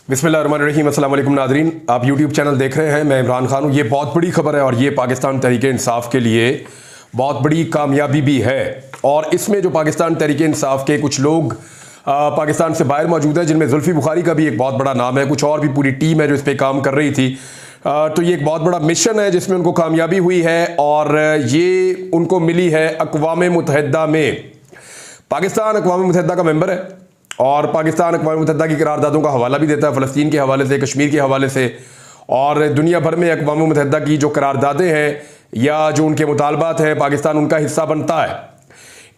बिस्मिल्लाहिर्रहमानिर्रहीम, अस्सलाम वालेकुम नाज़रीन। आप यूट्यूब चैनल देख रहे हैं, मैं इमरान खान हूँ। ये बहुत बड़ी खबर है और ये पाकिस्तान तहरीक इंसाफ के लिए बहुत बड़ी कामयाबी भी है। और इसमें जो पाकिस्तान तहरीक इंसाफ के कुछ लोग पाकिस्तान से बाहर मौजूद हैं, जिनमें जुल्फी बुखारी का भी एक बहुत बड़ा नाम है, कुछ और भी पूरी टीम है जो इस पर काम कर रही थी। तो ये एक बहुत बड़ा मिशन है जिसमें उनको कामयाबी हुई है और ये उनको मिली है अक़वाम मुत्तहिदा में। पाकिस्तान अक़वाम मुत्तहिदा का मेंबर है और पाकिस्तान अक़वाम मुत्तहिदा की करारदादों का हवाला भी देता है, फ़लस्तीन के हवाले से, कश्मीर के हवाले से। और दुनिया भर में अक़वाम मुत्तहिदा की जो करारदादें हैं या जो उनके मुतालबात हैं, पाकिस्तान उनका हिस्सा बनता है।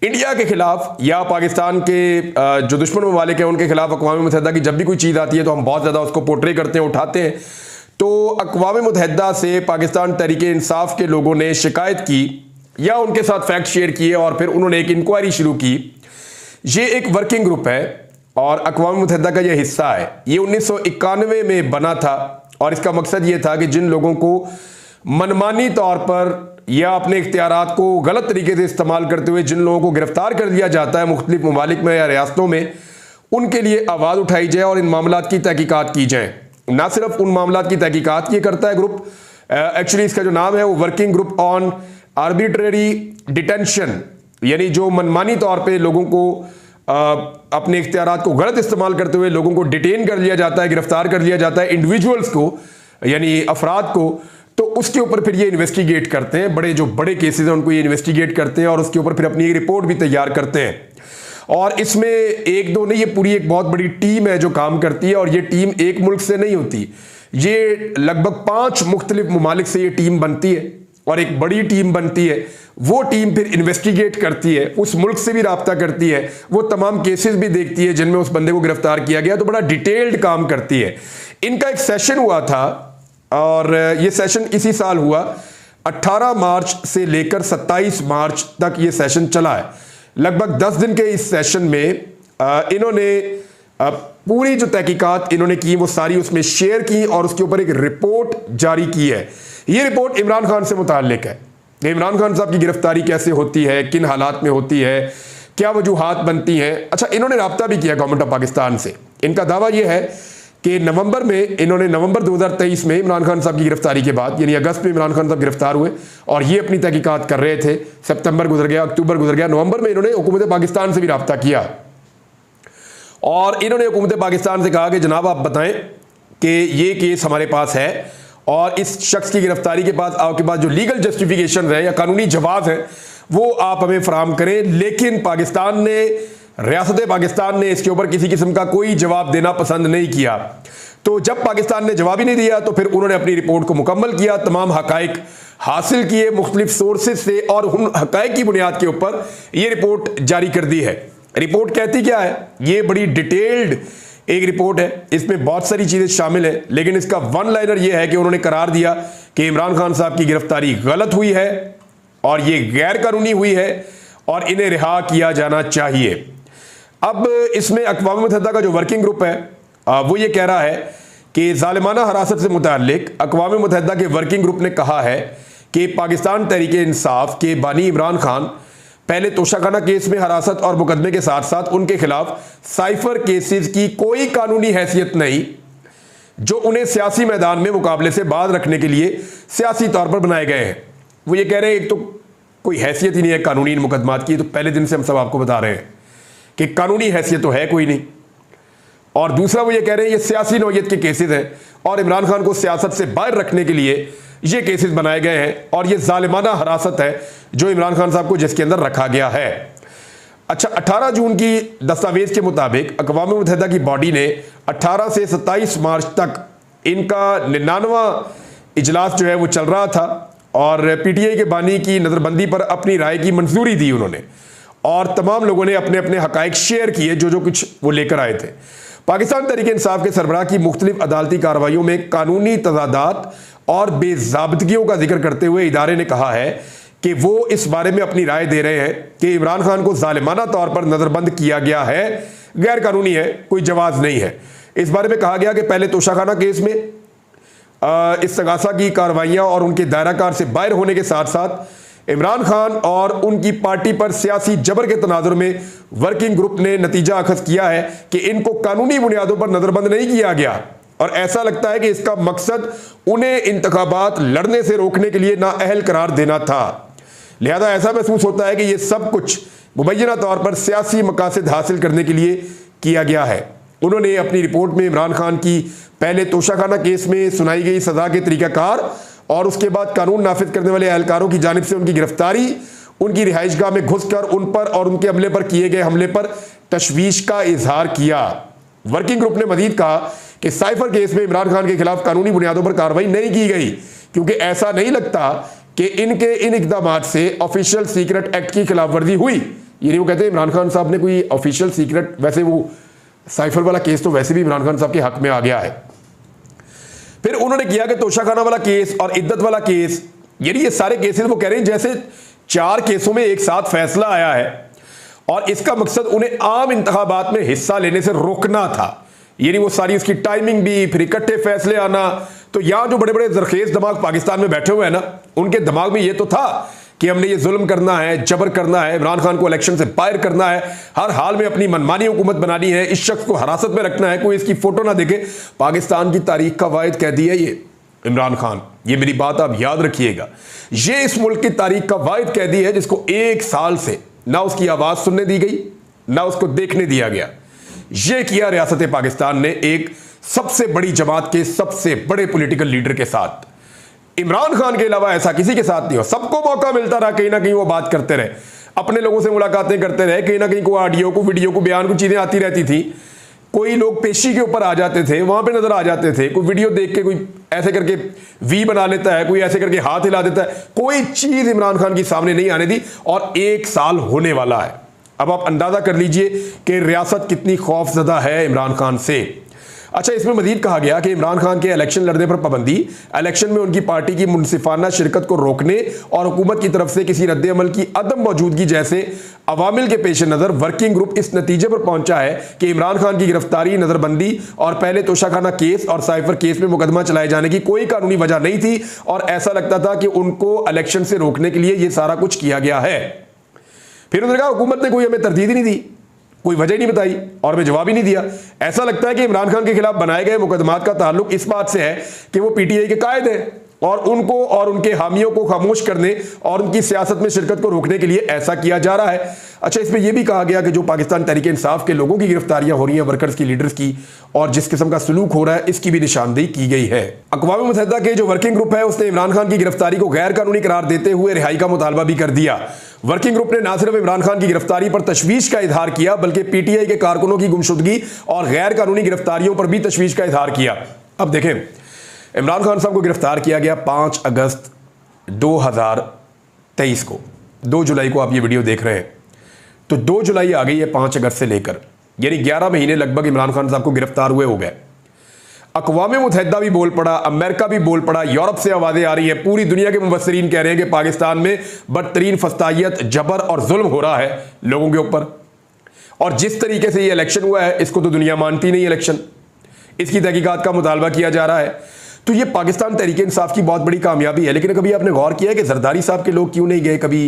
इंडिया के खिलाफ या पाकिस्तान के जो दुश्मन ममालिक हैं उनके खिलाफ अक़वाम मुत्तहिदा की जब भी कोई चीज़ आती है तो हम बहुत ज़्यादा उसको पोर्ट्रे करते हैं, उठाते हैं। तो अक़वाम मुत्तहिदा से पाकिस्तान तहरीक इंसाफ के लोगों ने शिकायत की या उनके साथ फैक्ट शेयर किए और फिर उन्होंने एक इंक्वायरी शुरू की। ये एक वर्किंग ग्रुप है और अक़वाम मुत्तहिदा का यह हिस्सा है। ये 1991 में बना था और इसका मकसद ये था कि जिन लोगों को मनमानी तौर पर या अपने इख्तियारात को गलत तरीके से इस्तेमाल करते हुए जिन लोगों को गिरफ्तार कर दिया जाता है मुख्तलिफ ममालिक में या रियासतों में, उनके लिए आवाज़ उठाई जाए और इन मामलात की तहकीकात की जाए। ना सिर्फ उन मामलात की तहकीकात ये करता है ग्रुप, एक्चुअली इसका जो नाम है वो working group on arbitrary detention, यानी जो मनमानी तौर पर लोगों को अपने इख्तियारात को गलत इस्तेमाल करते हुए लोगों को डिटेन कर लिया जाता है, गिरफ्तार कर लिया जाता है, इंडिविजुअल्स को यानी अफराद को। तो उसके ऊपर फिर ये इन्वेस्टिगेट करते हैं, जो बड़े केसेस हैं उनको ये इन्वेस्टिगेट करते हैं और उसके ऊपर फिर अपनी एक रिपोर्ट भी तैयार करते हैं। और इसमें एक दो नहीं, ये पूरी एक बहुत बड़ी टीम है जो काम करती है। और ये टीम एक मुल्क से नहीं होती, ये लगभग 5 मुख्तलिफ ममालिक से ये टीम बनती है और एक बड़ी टीम बनती है। वो टीम फिर इन्वेस्टिगेट करती है, उस मुल्क से भी राब्ता करती है, वो तमाम केसेस भी देखती है जिनमें उस बंदे को गिरफ्तार किया गया, तो बड़ा डिटेल्ड काम करती है। इनका एक सेशन हुआ था और ये सेशन इसी साल हुआ, 18 मार्च से लेकर 27 मार्च तक ये सेशन चला है। लगभग 10 दिन के इस सेशन में इन्होंने पूरी जो तहकीकात इन्होंने की वो सारी उसमें शेयर की और उसके ऊपर एक रिपोर्ट जारी की है। ये रिपोर्ट इमरान खान से मुताल्लिक है। इमरान खान साहब की गिरफ्तारी कैसे होती है, किन हालात में होती है, क्या वजूहात बनती हैं। अच्छा, इन्होंने राब्ता भी किया गवर्नमेंट ऑफ पाकिस्तान से। इनका दावा यह है कि नवंबर 2023 में इमरान खान साहब की गिरफ्तारी के बाद, यानी अगस्त में इमरान खान साहब गिरफ्तार हुए और ये अपनी तहकीकात कर रहे थे। सितंबर गुजर गया, अक्टूबर गुजर गया, नवंबर में इन्होंने हुकूमत पाकिस्तान से भी राब्ता किया और इन्होंने हुकूमत पाकिस्तान से कहा कि जनाब आप बताएं कि ये केस हमारे पास है और इस शख्स की गिरफ्तारी के बाद आपके पास जो लीगल जस्टिफिकेशन है या कानूनी जवाब है वो आप हमें फराम करें। लेकिन पाकिस्तान ने, रियासत पाकिस्तान ने इसके ऊपर किसी किस्म का कोई जवाब देना पसंद नहीं किया। तो जब पाकिस्तान ने जवाब ही नहीं दिया तो फिर उन्होंने अपनी रिपोर्ट को मुकम्मल किया, तमाम हकाइक हासिल किए मुख्तलिफ सोर्सेज से और उन हकाइक की बुनियाद के ऊपर ये रिपोर्ट जारी कर दी है। रिपोर्ट कहती क्या है? ये बड़ी डिटेल्ड एक रिपोर्ट है, इसमें बहुत सारी चीज़ें शामिल है, लेकिन इसका वन लाइनर यह है कि उन्होंने करार दिया कि इमरान खान साहब की गिरफ्तारी गलत हुई है और ये गैर कानूनी हुई है और इन्हें रिहा किया जाना चाहिए। अब इसमें अक़वाम मुत्तहिदा का जो वर्किंग ग्रुप है वो ये कह रहा है कि ज़ालिमाना हिरासत से मुताल्लिक अक़वाम मुत्तहिदा के वर्किंग ग्रुप ने कहा है कि पाकिस्तान तहरीक इंसाफ के बानी इमरान खान पहले तोशाखाना केस में हिरासत और मुकदमे के साथ साथ उनके खिलाफ साइफर केसेस की कोई कानूनी हैसियत नहीं, जो उन्हें सियासी मैदान में मुकाबले से बाज रखने के लिए सियासी तौर पर बनाए गए हैं। वो ये कह रहे हैं एक तो कोई हैसियत ही नहीं है कानूनी इन मुकदमात की, तो पहले दिन से हम सब आपको बता रहे हैं कि कानूनी हैसियत तो है कोई नहीं। और दूसरा वो ये कह रहे हैं ये सियासी नौयत के केसेस हैं और इमरान खान को सियासत से बाहर रखने के लिए ये केसेस बनाए गए हैं और ये ज़ालिमाना हिरासत है जो इमरान खान साहब को जिसके अंदर रखा गया है। अच्छा, 18 जून की दस्तावेज के मुताबिक अक़वाम मुत्तहिदा की बॉडी ने 18 से 27 मार्च तक इनका 99वां इजलास जो है वो चल रहा था और PTI के बानी की नज़रबंदी पर अपनी राय की मंजूरी दी उन्होंने और तमाम लोगों ने अपने अपने हकाइक शेयर किए जो कुछ वो लेकर आए थे। पाकिस्तान तहरीक इंसाफ के सरबराह की मुख्तलिफ अदालती कार्रवाइयों में कानूनी तजादात और बेज़ाब्तगियों का जिक्र करते हुए इदारे ने कहा है कि वो इस बारे में अपनी राय दे रहे हैं कि इमरान खान को ज़ालिमाना तौर पर नज़रबंद किया गया है, गैर कानूनी है, कोई जवाज़ नहीं है। इस बारे में कहा गया कि पहले तोशाखाना केस में इस्तगासा की कार्रवाइयाँ और उनके दायराकार से बाहर होने के साथ साथ इमरान खान और उनकी पार्टी पर सियासी जबर के तनाजुर में वर्किंग ग्रुप ने नतीजा अखज़ किया है कि इनको कानूनी बुनियादों पर नज़रबंद नहीं किया गया, और ऐसा लगता है कि इसका मकसद उन्हें इंतखाबात लड़ने से रोकने के लिए नाअहल करार देना था। लिहाजा ऐसा महसूस होता है कि यह सब कुछ मुबैना तौर पर सियासी मकासद हासिल करने के लिए किया गया है। उन्होंने अपनी रिपोर्ट में इमरान खान की पहले तोशाखाना केस में सुनाई गई सजा के तरीकाकार और उसके बाद कानून नाफिज करने वाले एहलकारों की जानिब से उनकी गिरफ्तारी, उनकी रिहाइशगाह में घुसकर उन पर और उनके अमले पर किए गए हमले पर तशवीश का इजहार किया। वर्किंग ग्रुप ने मजीद कहा कि साइफर केस में इमरान खान के खिलाफ कानूनी बुनियादों पर कार्रवाई नहीं की गई क्योंकि ऐसा नहीं लगता कि इनके इन इकदाम से ऑफिशियल सीक्रेट एक्ट की खिलाफ वर्जी हुई। यानी वो कहते हैं इमरान खान साहब ने कोई ऑफिशियल सीक्रेट, वैसे वो साइफर वाला केस तो वैसे भी इमरान खान साहब के हक में आ गया है। फिर उन्होंने किया कि तोशाखाना वाला केस और इद्दत वाला केस, यानी ये सारे केसेस वो कह रहे हैं जैसे 4 केसों में एक साथ फैसला आया है और इसका मकसद उन्हें आम इंतखाबात में हिस्सा लेने से रोकना था। यानी वो सारी उसकी टाइमिंग भी, फिर इकट्ठे फैसले आना। तो यहां जो बड़े बड़े जरखेज दिमाग पाकिस्तान में बैठे हुए हैं ना, उनके दिमाग में ये तो था कि हमने ये जुल्म करना है, जबर करना है, इमरान खान को इलेक्शन से बाहर करना है, हर हाल में अपनी मनमानी हुकूमत बनानी है, इस शख्स को हिरासत में रखना है, कोई इसकी फोटो ना देखे। पाकिस्तान की तारीख का वाहिद कैदी है ये इमरान खान, ये मेरी बात आप याद रखिएगा। ये इस मुल्क की तारीख का वाहिद कैदी है जिसको 1 साल से ना उसकी आवाज सुनने दी गई, ना उसको देखने दिया गया। यह किया रियासत पाकिस्तान ने एक सबसे बड़ी जमात के सबसे बड़े पॉलिटिकल लीडर के साथ। इमरान खान के अलावा ऐसा किसी के साथ नहीं हो। सबको मौका मिलता रहा, कहीं ना कहीं वो बात करते रहे, अपने लोगों से मुलाकातें करते रहे, कहीं ना कहीं को ऑडियो को, वीडियो को, बयान को चीजें आती रहती थी। कोई लोग पेशी के ऊपर आ जाते थे, वहां पे नजर आ जाते थे, कोई वीडियो देख के कोई ऐसे करके वी बना लेता है, कोई ऐसे करके हाथ हिला देता है। कोई चीज इमरान खान की सामने नहीं आने दी और 1 साल होने वाला है। अब आप अंदाजा कर लीजिए कि रियासत कितनी खौफजदा है इमरान खान से। अच्छा, इसमें मजीद कहा गया कि इमरान खान के इलेक्शन लड़ने पर पाबंदी, इलेक्शन में उनकी पार्टी की मुनसिफाना शिरकत को रोकने और हुकूमत की तरफ से किसी रद्द अमल की अदम मौजूदगी जैसे अवामिल के पेश नज़र वर्किंग ग्रुप इस नतीजे पर पहुंचा है कि इमरान खान की गिरफ्तारी, नज़रबंदी और पहले तोशाखाना केस और साइफर केस में मुकदमा चलाए जाने की कोई कानूनी वजह नहीं थी और ऐसा लगता था कि उनको इलेक्शन से रोकने के लिए यह सारा कुछ किया गया है। फिर उन्होंने कहा हुकूमत ने कोई हमें तरदीद ही नहीं दी, कोई वजह नहीं बताई और हमें जवाब ही नहीं दिया। ऐसा लगता है कि इमरान खान के खिलाफ बनाए गए मुकदमात का ताल्लुक इस बात से है कि वो पीटीआई के कायद हैं और उनको और उनके हामियों को खामोश करने और उनकी सियासत में शिरकत को रोकने के लिए ऐसा किया जा रहा है। अच्छा, इसमें यह भी कहा गया कि जो पाकिस्तान तहरीक इंसाफ के लोगों की गिरफ्तारियां हो रही हैं, वर्कर्स की, लीडर्स की, और जिस किस्म का सलूक हो रहा है, इसकी भी निशानदेही की गई है। अक़वाम मुत्तहिदा के जो वर्किंग ग्रुप है उसने इमरान खान की गिरफ्तारी को गैर कानूनी करार देते हुए रिहाई का मुतालबा भी कर दिया। वर्किंग ग्रुप ने न सिर्फ इमरान खान की गिरफ्तारी पर तशवीश का इजहार किया बल्कि पीटीआई के कारकुनों की गुमशुदगी और गैर कानूनी गिरफ्तारियों पर भी तशवीश का इजहार किया। अब देखें, इमरान खान साहब को गिरफ्तार किया गया 5 अगस्त 2023 को। 2 जुलाई को आप ये वीडियो देख रहे हैं, तो 2 जुलाई आ गई है 5 अगस्त से लेकर, यानी 11 महीने लगभग इमरान खान साहब को गिरफ्तार हुए हो गए। अक़वाम मुत्तहिदा भी बोल पड़ा, अमेरिका भी बोल पड़ा, यूरोप से आवाज़ें आ रही हैं, पूरी दुनिया के मुबस्सिरीन कह रहे हैं कि पाकिस्तान में बदतरीन फस्तायत, जबर और जुल्म हो रहा है लोगों के ऊपर। और जिस तरीके से ये इलेक्शन हुआ है इसको तो दुनिया मानती नहीं। इलेक्शन, इसकी तहकीकात का मुतालबा किया जा रहा है। तो ये पाकिस्तान तहरीक इंसाफ की बहुत बड़ी कामयाबी है। लेकिन कभी आपने गौर किया है कि जरदारी साहब के लोग क्यों नहीं गए कभी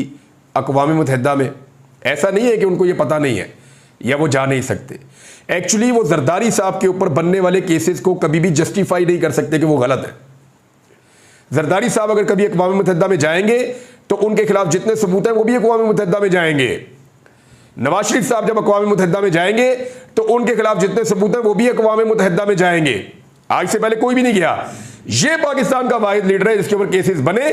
अक़वाम मुत्तहिदा में? ऐसा नहीं है कि उनको ये पता नहीं है या वो जा नहीं सकते। एक्चुअली वो जरदारी साहब के ऊपर बनने वाले केसेस को कभी भी जस्टिफाई नहीं कर सकते कि वो गलत है। जरदारी साहब अगर कभी अक़वाम मुत्तहिदा में जाएंगे तो उनके खिलाफ जितने सबूत हैं वो भी अक़वाम मुत्तहिदा में जाएंगे। नवाज शरीफ साहब जब अक़वाम मुत्तहिदा में जाएंगे तो उनके खिलाफ जितने सबूत हैं वो भी अक़वाम मुत्तहिदा में जाएंगे। आज से पहले कोई भी नहीं गया। ये पाकिस्तान का वाहिद लीडर है जिसके ऊपर केसेस बने,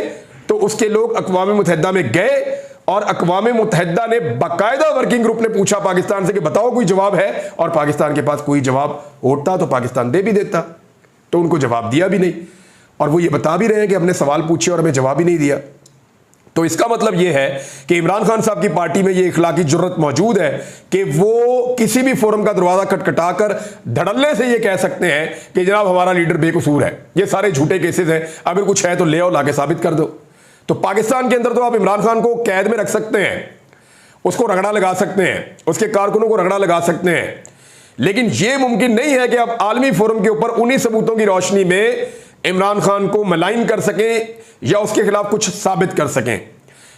तो उसके लोग अक़वाम मुत्तहिदा में गए और अक़वाम मुत्तहिदा ने बाकायदा वर्किंग ग्रुप ने पूछा पाकिस्तान से कि बताओ कोई जवाब है, और पाकिस्तान के पास कोई जवाब होता तो पाकिस्तान दे भी देता, तो उनको जवाब दिया भी नहीं। और वो ये बता भी रहे हैं कि हमने सवाल पूछे और हमें जवाब ही नहीं दिया। तो इसका मतलब यह है कि इमरान खान साहब की पार्टी में यह इखलाकी जुर्रत मौजूद है कि वो किसी भी फोरम का दरवाजा खटखटाकर धड़ल्ले से यह कह सकते हैं कि जनाब हमारा लीडर बेकसूर है, ये सारे झूठे केसेस हैं, अगर कुछ है तो ले आओ, लाके साबित कर दो। तो पाकिस्तान के अंदर तो आप इमरान खान को कैद में रख सकते हैं, उसको रगड़ा लगा सकते हैं, उसके कारकुनों को रगड़ा लगा सकते हैं, लेकिन यह मुमकिन नहीं है कि आप आलमी फोरम के ऊपर उन्हीं सबूतों की रोशनी में इमरान खान को मलाइन कर सकें या उसके खिलाफ कुछ साबित कर सकें।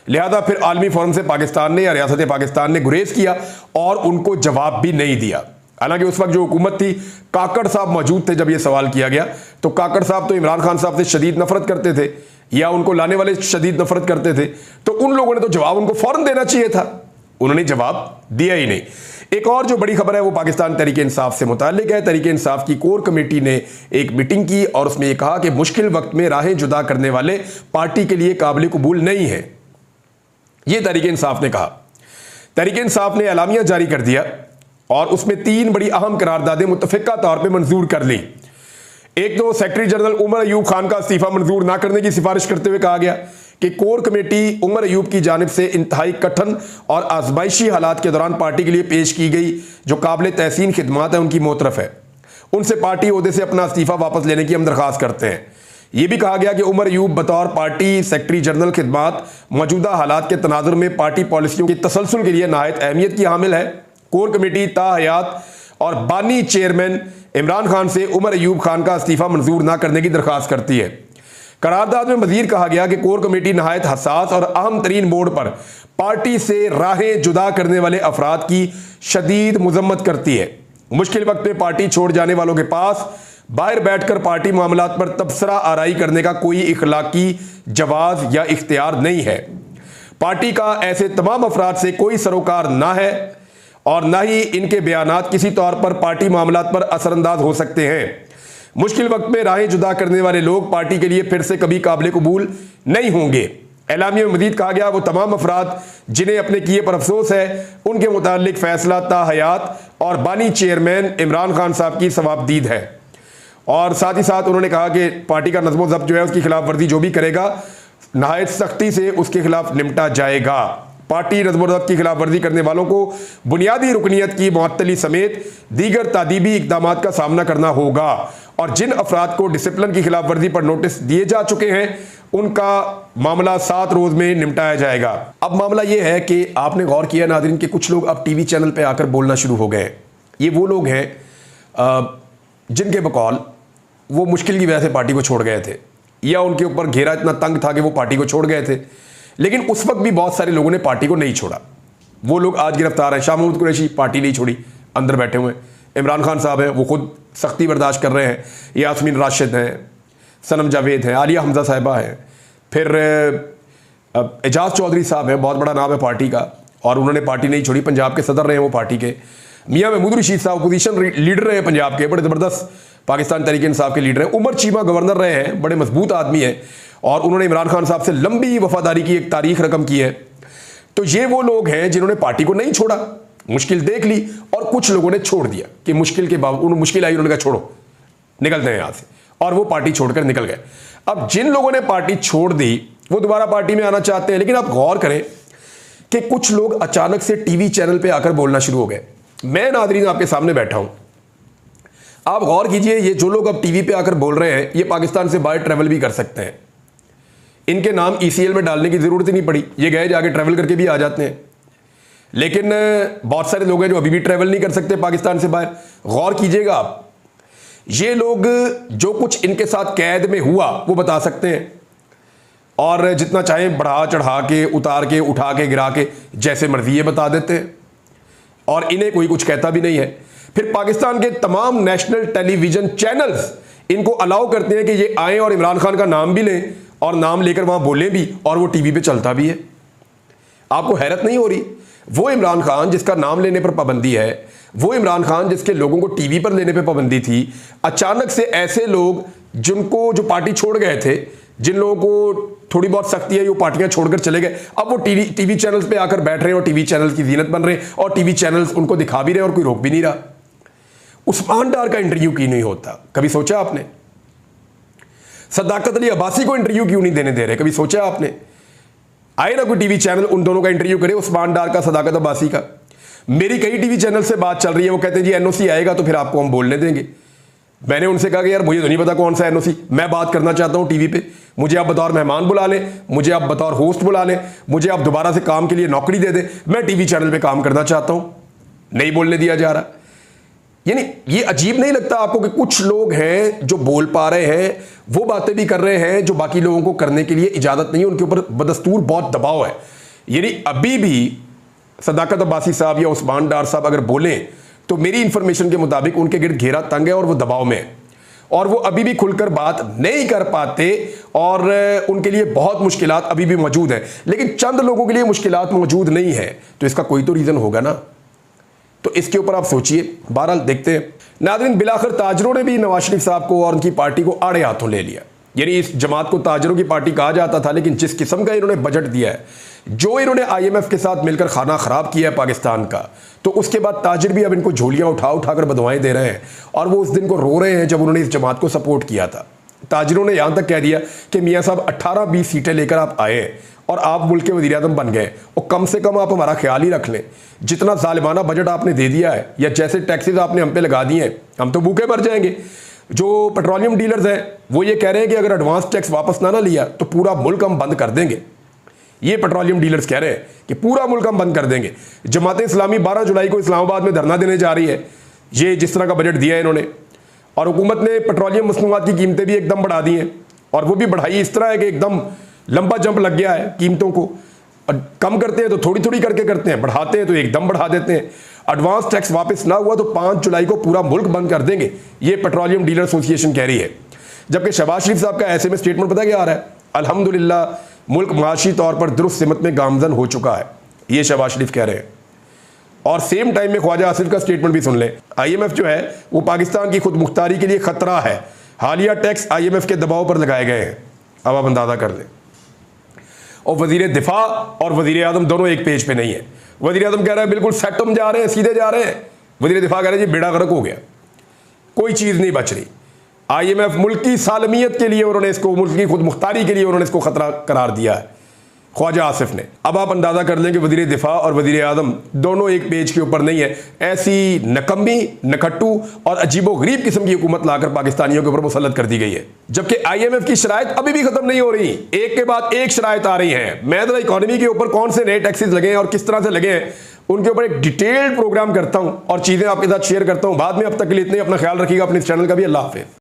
लिहाजा फिर आलमी फोरम से पाकिस्तान ने या रियासत पाकिस्तान ने गुरेज किया और उनको जवाब भी नहीं दिया। हालांकि उस वक्त जो हुकूमत थी, काकड़ साहब मौजूद थे जब यह सवाल किया गया, तो काकड़ साहब तो इमरान खान साहब से शदीद नफरत करते थे या उनको लाने वाले शदीद नफरत करते थे, तो उन लोगों ने तो जवाब उनको फौरन देना चाहिए था, उन्होंने जवाब दिया ही नहीं। एक और जो बड़ी खबर है वो पाकिस्तान तहरीक इंसाफ से मुताल्लिक है। तहरीक इंसाफ की कोर कमेटी ने एक मीटिंग की और उसमें यह कहा कि मुश्किल वक्त में राहें जुदा करने वाले पार्टी के लिए काबिल कबूल नहीं है, यह तहरीक इंसाफ ने कहा। तहरीक इंसाफ ने एलामिया जारी कर दिया और उसमें 3 बड़ी अहम करारदादें मुत्तफिका तौर पर मंजूर कर ली। एक तो सेक्रेटरी जनरल उमर अयूब खान का इस्तीफा मंजूर ना करने की सिफारिश करते हुए कहा गया कि कोर कमेटी उमर अयूब की जानिब से इंतहाई कठिन और आजमाइशी हालात के दौरान पार्टी के लिए पेश की गई जो काबिल तहसीन खिदमात है उनकी मोतरफ है, उनसे पार्टी ओहदे से अपना इस्तीफा वापस लेने की हम दरख्वास्त करते हैं। यह भी कहा गया कि उमर अयूब बतौर पार्टी सेक्रेटरी जनरल खिदमात मौजूदा हालात के तनाजुर में पार्टी पॉलिसियों की तसलसल के लिए नहायत अहमियत की हामिल है। कोर कमेटी ताहयात और बानी चेयरमैन इमरान खान से उमर अयूब खान का इस्तीफा मंजूर ना करने की दरख्वास्त करती है। करारदाद में मजीद कहा गया कि कोर कमेटी नहायत हसास और अहम तरीन बोर्ड पर पार्टी से राहें जुदा करने वाले अफराद की शदीद मजम्मत करती है। मुश्किल वक्त में पार्टी छोड़ जाने वालों के पास बाहर बैठकर पार्टी मामलात पर तबसरा आराई करने का कोई इखलाकी जवाज या इख्तियार नहीं है। पार्टी का ऐसे तमाम अफराद से कोई सरोकार ना है और ना ही इनके बयानात किसी तौर पर पार्टी मामलात पर असरअंदाज हो सकते हैं। मुश्किल वक्त में राहें जुदा करने वाले लोग पार्टी के लिए फिर से कभी काबिल कबूल नहीं होंगे। एलामिया में मजीद कहा गया वो तमाम अफराद जिन्हें अपने किए पर अफसोस है उनके मुतालिक फैसला ताहयात और बानी चेयरमैन इमरान खान साहब की सवाबदीद है। और साथ ही साथ उन्होंने कहा कि पार्टी का नज़्म ज़ब्त जो है उसकी खिलाफ वर्जी जो भी करेगा नहायत सख्ती से उसके खिलाफ निपटा जाएगा। पार्टी नज़्म ज़ब्त की खिलाफ वर्जी करने वालों को बुनियादी रुकनियत की मुअत्तली समेत दीगर तादीबी इक़दामात का सामना करना होगा और जिन अफराद को डिसिप्लिन की खिलाफ वर्जी पर नोटिस दिए जा चुके हैं उनका मामला 7 रोज में निपटाया जाएगा। अब मामला यह है कि आपने गौर किया नाज़रीन कि कुछ लोग अब टीवी चैनल पे आकर बोलना शुरू हो गए। ये वो लोग हैं जिनके बकौल वो मुश्किल की वजह से पार्टी को छोड़ गए थे या उनके ऊपर घेरा इतना तंग था कि वो पार्टी को छोड़ गए थे, लेकिन उस वक्त भी बहुत सारे लोगों ने पार्टी को नहीं छोड़ा। वो लोग आज गिरफ्तार हैं। शाह महमूद कुरैशी पार्टी नहीं छोड़ी, अंदर बैठे हुए हैं। इमरान खान साहब हैं, वो खुद सख्ती बर्दाश्त कर रहे हैं। यास्मीन राशिद हैं, सनम जावेद हैं, आलिया हमजा साहिबा हैं, फिर एजाज चौधरी साहब हैं, बहुत बड़ा नाम है पार्टी का और उन्होंने पार्टी नहीं छोड़ी। पंजाब के सदर रहे हैं वो पार्टी के। मियाँ महमूद रशीद साहब अपोजिशन लीडर रहे हैं पंजाब के, बड़े ज़बरदस्त पाकिस्तान तहरीक इंसाफ के लीडर हैं। उमर चीमा गवर्नर रहे हैं, बड़े मजबूत आदमी हैं और उन्होंने इमरान खान साहब से लंबी वफादारी की एक तारीख रकम की है। तो ये वो लोग हैं जिन्होंने पार्टी को नहीं छोड़ा, मुश्किल देख ली और कुछ लोगों ने छोड़ दिया कि मुश्किल के बावजूद मुश्किल आई, उन्होंने कहा छोड़ो निकलते हैं यहाँ से, और वो पार्टी छोड़कर निकल गए। अब जिन लोगों ने पार्टी छोड़ दी वो दोबारा पार्टी में आना चाहते हैं, लेकिन आप गौर करें कि कुछ लोग अचानक से टीवी चैनल पे आकर बोलना शुरू हो गए। मैं नाज़रीन आपके सामने बैठा हूं, आप गौर कीजिए, ये जो लोग अब टीवी पे आकर बोल रहे हैं ये पाकिस्तान से बाहर ट्रैवल भी कर सकते हैं। इनके नाम ECL में डालने की जरूरत ही नहीं पड़ी, ये गए जाके ट्रैवल करके भी आ जाते हैं। लेकिन बहुत सारे लोग हैं जो अभी भी ट्रैवल नहीं कर सकते पाकिस्तान से बाहर। गौर कीजिएगा आप, ये लोग जो कुछ इनके साथ कैद में हुआ वो बता सकते हैं और जितना चाहें बढ़ा चढ़ा के, उतार के, उठा के, गिरा के, जैसे मर्जी ये बता देते हैं और इन्हें कोई कुछ कहता भी नहीं है। फिर पाकिस्तान के तमाम नेशनल टेलीविजन चैनल्स इनको अलाउ करते हैं कि ये आए और इमरान खान का नाम भी लें और नाम लेकर वहां बोलें भी और वो टीवी पे चलता भी है। आपको हैरत नहीं हो रही? वो इमरान खान जिसका नाम लेने पर पाबंदी है, वो इमरान खान जिसके लोगों को टीवी पर लेने पर पाबंदी थी, अचानक से ऐसे लोग जिनको जो पार्टी छोड़ गए थे, जिन लोगों को थोड़ी बहुत सख्ती है वो पार्टियां छोड़कर चले गए, अब वो टीवी चैनल्स पे आकर बैठ रहे हैं और टीवी चैनल्स की जीनत बन रहे हैं और टीवी चैनल्स उनको दिखा भी रहे हैं और कोई रोक भी नहीं रहा। उस्मान डार का इंटरव्यू क्यों नहीं होता? कभी सोचा आपने? सदाकत अली अब्बासी को इंटरव्यू क्यों नहीं देने दे रहे? कभी सोचा आपने? आए ना कोई टीवी चैनल उन दोनों का इंटरव्यू करे, उस्मान डार का, सदाकत अब्बासी का। मेरी कई टीवी चैनल से बात चल रही है, वो कहते हैं जी NOC आएगा तो फिर आपको हम बोलने देंगे। मैंने उनसे कहा कि यार मुझे तो नहीं पता कौन सा NOC, मैं बात करना चाहता हूं टीवी पे, मुझे आप बतौर मेहमान बुला लें, मुझे आप बतौर होस्ट बुला लें, मुझे आप दोबारा से काम के लिए नौकरी दे दें, मैं टीवी चैनल पे काम करना चाहता हूं। नहीं बोलने दिया जा रहा। यानी ये अजीब नहीं लगता आपको कि कुछ लोग हैं जो बोल पा रहे हैं, वो बातें भी कर रहे हैं जो बाकी लोगों को करने के लिए इजाजत नहीं है, उनके ऊपर बदस्तूर बहुत दबाव है। यानी अभी भी सदाकत अब्बासी साहब या उस्मान डार साहब अगर बोलें तो मेरी इंफॉर्मेशन के मुताबिक उनके गिर्द घेरा तंग है और वो दबाव में है और वो अभी भी खुलकर बात नहीं कर पाते और उनके लिए बहुत मुश्किलात अभी भी मौजूद हैं। लेकिन चंद लोगों के लिए मुश्किलात मौजूद नहीं है, तो इसका कोई तो रीज़न होगा ना। तो इसके ऊपर आप सोचिए। बहरहाल देखते हैं। नाज़रीन, बिलाखिर ताजरों ने भी नवाज शरीफ साहब को और उनकी पार्टी को आड़े हाथों ले लिया। यानी इस जमात को ताजरों की पार्टी कहा जाता था, लेकिन जिस किस्म का इन्होंने बजट दिया है, जो इन्होंने IMF के साथ मिलकर खाना खराब किया है पाकिस्तान का, तो उसके बाद ताजिर भी अब इनको झोलियां उठा उठाकर बदवाएं दे रहे हैं और वो उस दिन को रो रहे हैं जब उन्होंने इस जमात को सपोर्ट किया था। ताजिरों ने यहां तक कह दिया कि मियाँ साहब 18-20 सीटें लेकर आप आए और आप मुल्क के वज़ीर-ए-आज़म बन गए, और कम से कम आप हमारा ख्याल ही रख लें। जितना ज़ालिमाना बजट आपने दे दिया है या जैसे टैक्सेस आपने हम पे लगा दिए हैं, हम तो भूखे मर जाएंगे। जो पेट्रोलियम डीलर्स हैं वो ये कह रहे हैं कि अगर एडवांस टैक्स वापस ना लिया तो पूरा मुल्क हम बंद कर देंगे। ये पेट्रोलियम डीलर्स कह रहे हैं कि पूरा मुल्क हम बंद कर देंगे। जमात इस्लामी 12 जुलाई को इस्लामाबाद में धरना देने जा रही है, ये जिस तरह का बजट दिया है इन्होंने। और हुकूमत ने पेट्रोलियम मसनूआत की कीमतें भी एकदम बढ़ा दी हैं, और वो भी बढ़ाई इस तरह है कि एकदम लंबा जंप लग गया है कीमतों को। कम करते हैं तो थोड़ी थोड़ी करके करते हैं, बढ़ाते हैं तो एकदम बढ़ा देते हैं। एडवांस टैक्स वापस ना हुआ तो 5 जुलाई को पूरा मुल्क बंद कर देंगे, ये पेट्रोलियम डीलर एसोसिएशन कह रही है। जबकि शहबाज शरीफ साहब का ऐसे में स्टेटमेंट पता क्या आ रहा है, अल्हम्दुलिल्लाह मुल्क माशी तौर पर दुरुस्त सिमत में गामजन हो चुका है, ये शहबाज शरीफ कह रहे हैं। और सेम टाइम में ख्वाजा आसिफ का स्टेटमेंट भी सुन लें। IMF जो है वो पाकिस्तान की खुद मुख्तारी के लिए खतरा है, हालिया टैक्स IMF के दबाव पर लगाए गए हैं। अब आप अंदाजा कर लें। और वजीर दिफा और वजीर आजम दोनों एक पेज पे नहीं है। वजीर आजम कह रहा है बिल्कुल सेट हम जा रहे हैं, सीधे जा रहे हैं। वजीर दिफा कह रहे हैं जी बेड़ा गर्क हो गया, कोई चीज़ नहीं बच रही। IMF मुल्क की सालमियत के लिए उन्होंने इसको, मुल्क की खुद मुख्तारी के लिए उन्होंने इसको खतरा करार दिया है ख्वाजा आसिफ ने। अब आप अंदाजा कर लें कि वजीर दिफा और वजीर आजम दोनों एक पेज के ऊपर नहीं है। ऐसी नकम्मी, नकट्टू और अजीबो गरीब किस्म की हुकूमत लाकर पाकिस्तानियों के ऊपर मुसल्लत कर दी गई है, जबकि IMF की शराइत अभी भी खत्म नहीं हो रही, एक के बाद एक शराइत आ रही हैं। मैं तो इकॉनमी के ऊपर कौन से नए टैक्सेस लगे हैं और किस तरह से लगे हैं उनके ऊपर एक डिटेल्ड प्रोग्राम करता हूं और चीज़ें आपके साथ शेयर करता हूं बाद में। अब तक के लिए इतने, अपना ख्याल रखिएगा, अपने इस चैनल का भी। अल्लाह हाफिज़।